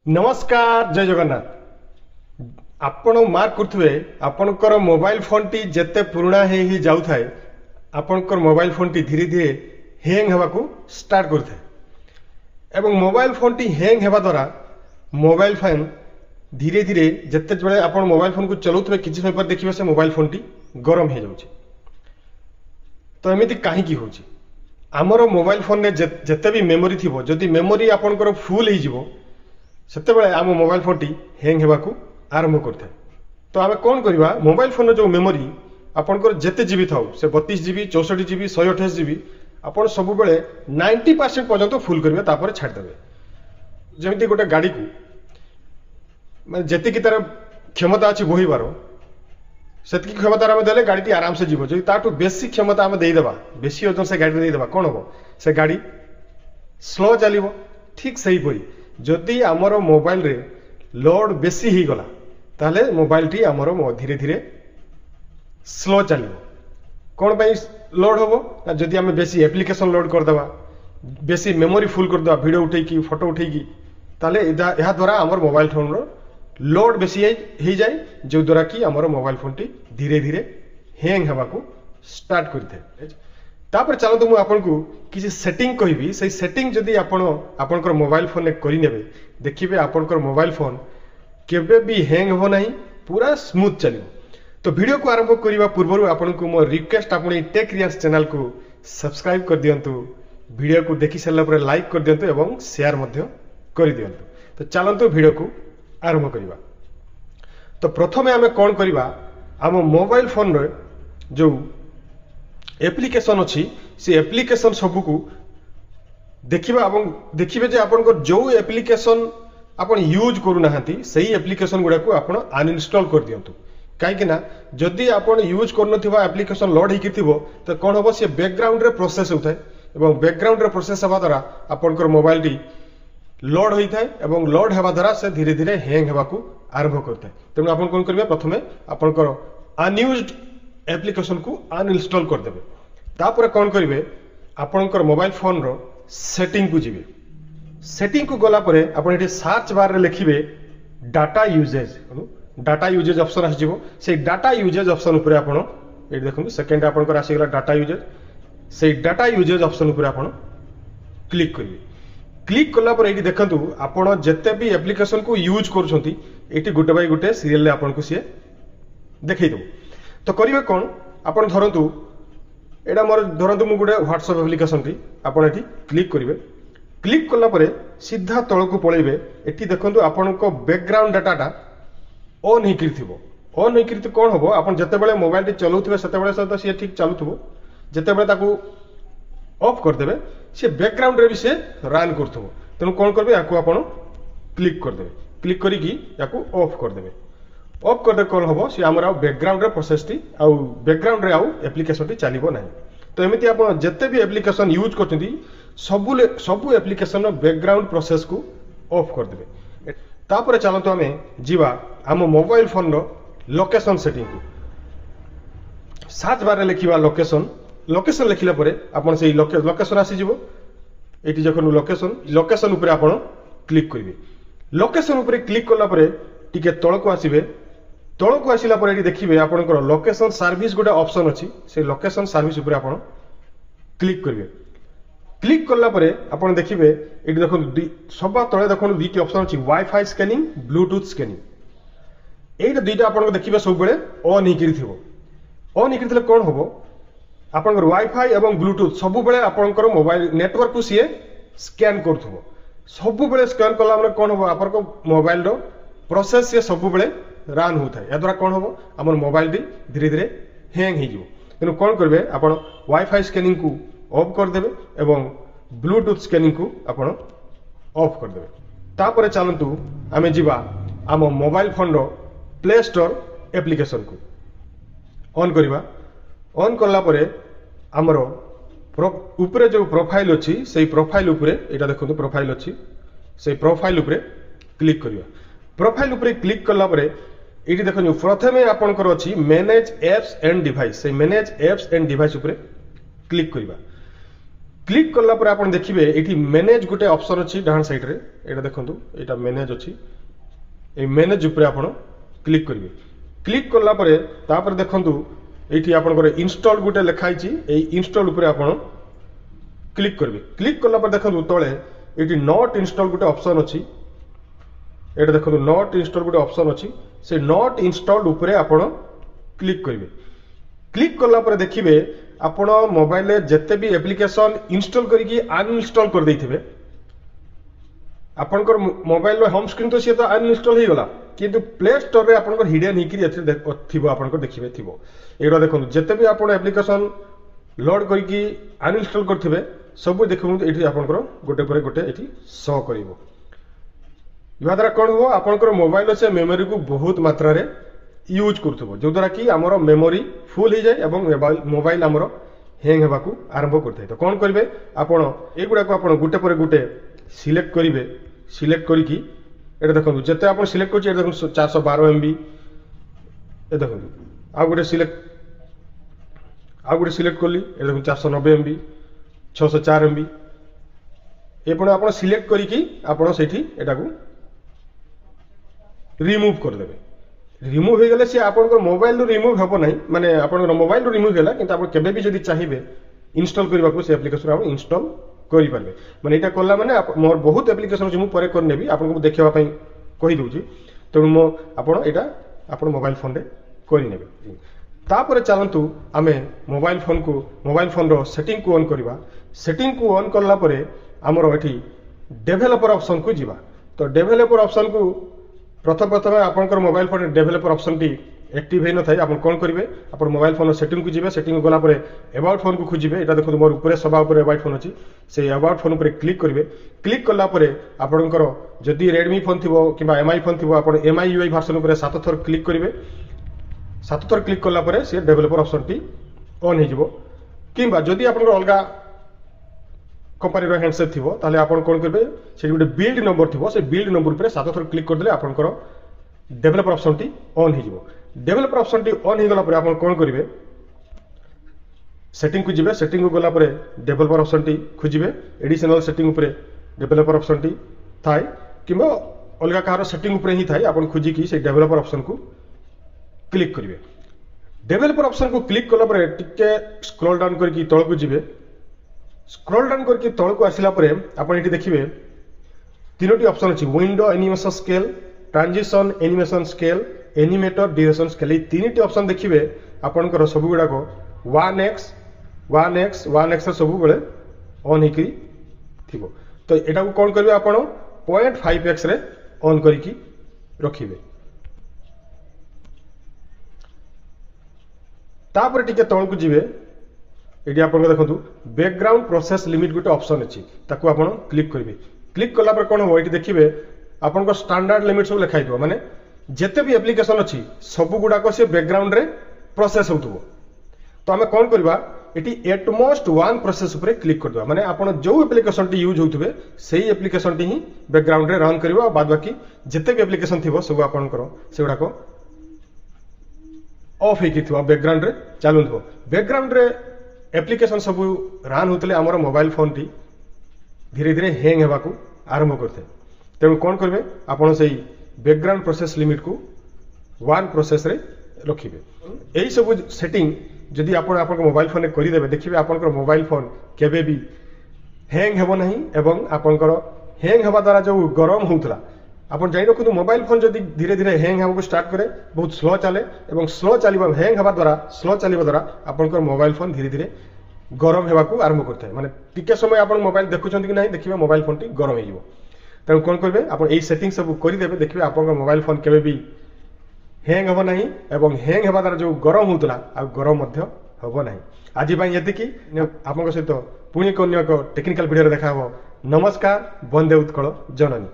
नमस्कार जय जगन्नाथ। आपण मार्क करथुवे आपनकर मोबाइल फोन टी जेते पुराना हे जाउ थाए आपनकर मोबाइल फोन टी धीरे धीरे हैंग हेबा को स्टार्ट करथे एवं मोबाइल फोन टी हैंग हेबा द्वारा मोबाइल फोन धीरे धीरे जेते बेले आपण मोबाइल फोन को चलाउथुवे किछि समय पर देखिबे से मोबाइल फोन टी गरम हे जाउछि। तो एमिति काहे की होछि हमरो मोबाइल फोन ने जेते भी मेमोरी थिबो जदि मेमोरी आपनकर फुल हे जिवो सेते बेले आम मोबाइल फोन टी हैंग हेबा को आरंभ करथे। तो आमे कोन करबा मोबाइल फोन जो मेमोरी आपनकर जेते जीबी थाउ से 32 जीबी 64 जीबी 128 जीबी आपण सब बेले 90% पर्यंत फुल करबे तापर छाड़ देबे। जेमिति गोटे गाड़ी को माने जेति की तरह क्षमता अछि बोहिबार सेति की क्षमता आमे देले गाड़ी टी आराम से जीवो। जदि ताटू बेसी क्षमता आमे देई देबा बेसी ओजन से गाड़ी देई देबा कोन हो से गाड़ी स्लो चलिबो। ठीक सही परी जदि आमर मोबाइल रे लोड बेसी ही गला ताले मोबाइल टी आमर धीरे धीरे स्लो चलिबो। कोन पई लोड होबो ना जदि आमे बेसी एप्लिकेशन लोड कर देबा बेसी मेमोरी फुल कर देबा वीडियो उठै की फोटो उठै की ताले एहा द्वारा आमर मोबाइल फोन रो लोड बेसी ही जाय जो द्वारा की आमर मोबाइल फोन टी धीरे धीरे हैंग हेबा को स्टार्ट करथे। तापर चलतो मु आपन को किसी सेटिंग कहबी से सेटिंग जदि आपनकर मोबाइल फोन ने करि नेबे देखिबे आपनकर मोबाइल फोन केबे भी हैंग हो नहीं पूरा स्मूथ चलिबो। तो वीडियो को आरंभ करिबा पूर्व आपन को मो रिक्वेस्ट आपन टेक रियाज चैनल को सब्सक्राइब कर दियंतु वीडियो को देखि सल्ला पर लाइक कर दियंतु एवं शेयर मध्य कर दियंतु। तो चलंतु वीडियो को आरंभ करिबा। तो प्रथमे हमें कोन करिबा हम मोबाइल फोन रे जो एप्लिकेशन अच्छी से एप्लिकेशन सबू को देखिबा एवं देखिबे जे आपन को जो एप्लिकेशन आपन यूज करू नाहंती सही एप्लिकेशन गुडा को आपन अनइंस्टॉल कर दियंतु। काहे कि ना जदि आपन यूज करनथिबा एप्लिकेशन लोड ही किथिबो तो कोन होबो से बैकग्राउंड रे प्रोसेस होथाय एवं बैकग्राउंड रे प्रोसेस हवा द्वारा आपनकर मोबाइल टी लोड होइथाय एवं लोड हेबा द्वारा से धीरे धीरे हैंग हेबा को आरंभ करथाय। तेनु आपन कोन करबे प्रथमे आपनकर अनयूज्ड एप्लिकेशन को अनइंस्टॉल कर देबे। तापर कौन करेंगे आपनकर मोबाइल फोन रो सेटिंग को जीवे। सेटिंग को गला परे आपण एठी सर्च बार रे लिखिबे डाटा यूजेज ऑप्शन आसीबो। से डाटा यूजेज ऑप्शन ऊपर आपण एठी देखंतु सेकंड आपनकर आसी गला डाटा यूजेज से डाटा यूजेज ऑप्शन ऊपर आपण क्लिक करिवे। क्लिक कला पर एठी देखंतु आपण जत्ते भी एप्लिकेशन को यूज करूछंती एठी गुटे बाय गुटे सीरियल ले आपण को से देखै दो। तो करिवे कोन आपण धरंतु एटा मोर धरंतु मु गुटे व्हाट्सएप एप्लिकेशन टी आपण एठी क्लिक करिवे। क्लिक कला परे सीधा तळ को पळेबे। एठी देखंतु आपण को बैकग्राउंड डाटाटा ऑन ही करथिबो। ऑन ही करथि कोन होबो आपण जते बेले मोबाइल टी चलाउथिबे सेते बेले सदा से ठीक चालुथबो जते बेले ताकू ऑफ कर देबे से बैकग्राउंड रे भी से रन करथबो। तनु कोन करबे याकू आपण क्लिक कर देबे। क्लिक करी की याकू ऑफ कर देबे। ऑफ कर दे कौन हम सी आम बैकग्राउंड रे प्रोसेस टी आउ बैकग्राउंड रे आउ एप्लिकेशन टी चलिबो नहीं। तो एमिति आपण जत्ते भी एप्लिकेशन यूज करछंती सबु एप्लिकेशन रो बैकग्राउंड प्रोसेस को ऑफ कर देबे। तापर चलतो हमें जीवा आम मोबाइल फोन रो लोकेशन सेटिंग को सर्च बार रे लिखिबा लोकेशन लिखिला परे आपण से लोकेशन आसी जिवो। एटी जखन लोकेशन ऊपर आपण क्लिक करिवे। लोकेशन ऊपर क्लिक करला परे टिके तळ को आसीबे। तळ को आसिला पर एटी देखिबे आपनकर लोकेशन सर्विस गोटे ऑप्शन अछि से लोकेशन सर्विस ऊपर आपण क्लिक करिवे। क्लिक करला परे आपण देखिबे एटी देखन सबा तळे देखन दुईटी ऑप्शन अछि वाईफाई स्कैनिंग ब्लूटूथ स्कैनिंग। एटा दुईटा आपण देखिबे सब बेले ऑन ही करिथिबो। ऑन ही करितले कोन होबो आपनकर वाईफाई एवं ब्लूटूथ सब बेले आपनकर मोबाइल नेटवर्क को सिए स्कैन करथबो। सब बेले स्कैन कला माने कोन होबो आपनकर मोबाइल रो प्रोसेस से सब बेले रन होता है। या द्वारा कौन हम आम मोबाइल टी धीरे धीरे हैंग हो। तेणु कौन करेंगे आप वाईफाई स्कैनिंग को ऑफ करदे एवं ब्लूटूथ स्कैनिंग को आप ऑफ करदे। तापर चलतु आम जीवा आम मोबाइल फोन रो प्ले स्टोर एप्लिकेशन को ऑन करवा। ऑन कला परे आमर ऊपर जो प्रोफाइल अच्छी से प्रोफाइल ऊपर एटा देखो प्रोफाइल अच्छी से प्रोफाइल ऊपर क्लिक करवा। प्रोफाइल ऊपर क्लिक कला परे एटी देखो प्रथमे आपनकर अछि मैनेज एप्स एंड डिवाइस से मैनेज एप्स एंड डिवाइस ऊपर क्लिक करवा। क्लिक कला पर आप देखिए ये मैनेज गोटे ऑप्शन अच्छी डाहाण साइड रे एटा देखंतु एटा मैनेज अच्छी ए मैनेज ऊपर आप क्लिक करेंगे क्लिक कला पर तापर देखंतु ये आपंकर इंस्टॉल गोटे लिखाई इंस्टॉल ऊपर आप क्लिक करेंगे क्लिक कला पर देखंतु तले ये नॉट इंस्टॉल गोटे ऑप्शन अच्छी एटा देखंतु नॉट इंस्टॉल गोटे ऑप्शन अच्छी से नॉट इंस्टॉल्ड ऊपर आप क्लिक करेंगे क्लिक कला पर देखिए आपण मोबाइल जिते भी एप्लिकेशन इंस्टॉल करके अनइंस्टॉल कर देथिबे आपनकर मोबाइल होम स्क्रीन तो सी तो अनइंस्टॉल हो गला किंतु प्ले स्टोर रे आपनकर हिडन हिकरी एथि थिबो आपनकर देखिबे थिबो एडा देखंतु जिते भी आपण एप्लिकेशन लोड करके अनइंस्टॉल करथिबे सब देखंतु एठी आपनकर गोटे पर गोटे एठी शो करिवो या द्वारा कोन हो आपनकर मोबाइल से मेमोरी को बहुत मात्रा रे यूज करथबो जो द्वारा कि हमर मेमोरी फुल हो जाए एवं मोबाइल हमर हैंग हेबा को आरंभ करथै तो कोन करबे आपण एगुडा को आपण गुटे पर गुटे सिलेक्ट करिवे सिलेक्ट करिकी एटा देखंतु जते आपण सिलेक्ट करछि एटा देखंतु 412 एमबी ए देखंतु आ गुटे सिलेक्ट करली ए देखंतु 490 एमबी 604 एमबी एपण आपण सिलेक्ट करिकी आपण सेठी एटा को रिमूव कर देबे रिमूव हो गले से आपनकर मोबाइल रिमूव हेबो नहीं माने आपनकर मोबाइल रिमूव गेला किंतु आपण केबे भी जदी चाहिबे इंस्टॉल करबा को से एप्लिकेशन आपण इंस्टॉल करि पारबे माने एटा करला माने मोर बहुत एप्लिकेशन जे मु परे कर नेबी आपनको देखिबा पई कहि दोछि तेणु मो आपण एटा आपण मोबाइल फोन रे करि नेबे तापर चलंतु आमे मोबाइल फोन रो सेटिंग को ऑन करबा सेटिंग को ऑन करला परे हमर एठी डेवलपर ऑप्शन को जिबा तो डेवलपर ऑप्शन को प्रथम आपनकर mobile phone developer option T active है न थाई आपण कोन करिवे आपण मोबाइल फोन सेटिंग को जिवे सेटिंग गला परे अबाउट फोन को खोजिबे एटा देखो मोर ऊपर सभा ऊपर अबाउट फोन अछि से अबाउट फोन ऊपर क्लिक करिवे क्लिक करला परे आपनकर जदी रेडमी फोन थिबो किबा एमआई फोन थिबो आपण एमआई यूआई वर्जन ऊपर 7 थर क्लिक करिवे 7 थर क्लिक करला परे से डेवलपर ऑप्शन टी ऑन हे जिवो किबा जदी आपनकर अलगा कंपनी रो हैंडसेट थिबो ताले आपण कोन करबे से गोटे बिल्ड नंबर थिबो से बिल्ड नंबर ऊपर 7 थर क्लिक कर देले आपनकर डेवलपर ऑप्शन टी ऑन हे जिवो डेवलपर ऑप्शन टी ऑन हो गला पर आपण कोन करिवे सेटिंग को जिवे सेटिंग को गला पर डेवलपर ऑप्शन टी खोजिवे एडिशनल सेटिंग ऊपर डेवलपर ऑप्शन टी थाय किबा अलगा कार सेटिंग ऊपर ही थाय आपण खोजी की से डेवलपर ऑप्शन को क्लिक करिवे डेवलपर ऑप्शन को क्लिक कला पर टिके स्क्रॉल डाउन करके तळ को जिवे स्क्रॉल डाउन करके तळ को आसिला पर आपण एठी देखिवे तीनोटी ऑप्शन अछि window animation scale transition animation scale animator duration scale तीन टी ऑप्शन देखिए आपनकर सब गुडा को 1x सब बेले ऑन हिकरी थिबो तो एटा को कोन करबे आपण 0.5x रे ऑन करिकी रखिबे तापर टिके तळ को जिवे एटी आपन देखंतु बैकग्राउंड प्रोसेस लिमिट गुटे ऑप्शन अछि ताको आपण क्लिक करिवे क्लिक कला पर कोन हो एटी देखिबे आपनकर स्टैंडर्ड लिमिट सब लिखाइ दिबो माने जेते भी एप्लिकेशन अच्छी सब गुडा को से बैकग्राउंड रे प्रोसेस होतबो तो हमें कौन करबा एटी एटमोस्ट वन प्रोसेस ऊपर क्लिक कर दबा माने आपण जो एप्लिकेशन टी यूज होतबे सेही एप्लिकेशन टी ही बैकग्राउंड रे रन करबा बाद बाकी जेते भी एप्लिकेशन थिबो सब आपण करो सेगुडा को ऑफ हे किथबा बैकग्राउंड रे चालू थबो बैकग्राउंड रे एप्लिकेशन सब रन होतले हमर मोबाइल फोन टी धीरे धीरे हैंग हेबा को आरंभ करथे तेणु कौन करबे आपण सेही बैकग्राउंड प्रोसेस लिमिट को वन प्रोसेस रे रखिबे एही सब सेटिंग जदि आपण आपन मोबाइल फोन करि देबे देखिबे आपन मोबाइल फोन केबे भी हैंग हेबो नहीं एवं आपन हैंग हेबा द्वारा जो गरम होउतला आपण जाई रखु मोबाइल फोन जदि धीरे धीरे हैंग हेबो स्टार्ट करे बहुत स्लो चले एवं स्लो चलिबा हैंग हेबा द्वारा आपन मोबाइल फोन धीरे धीरे गरम हेबा को आरंभ करथाय माने टिके समय आपन मोबाइल देखुछंती कि नहीं देखिबे मोबाइल फोन टी गरम हेइबो तेणु कौन करेंगे आप सेटिंग सब करदे देखिए आप मोबाइल फोन केबे भी हैंग हम नहीं एवं हैंग हेबा द्वारा जो गरम होता आ गरम हम ना आज ये आप सहित पुणी एक टेक्निकल वीडियो देखा नमस्कार वंदे उत्कल जननी।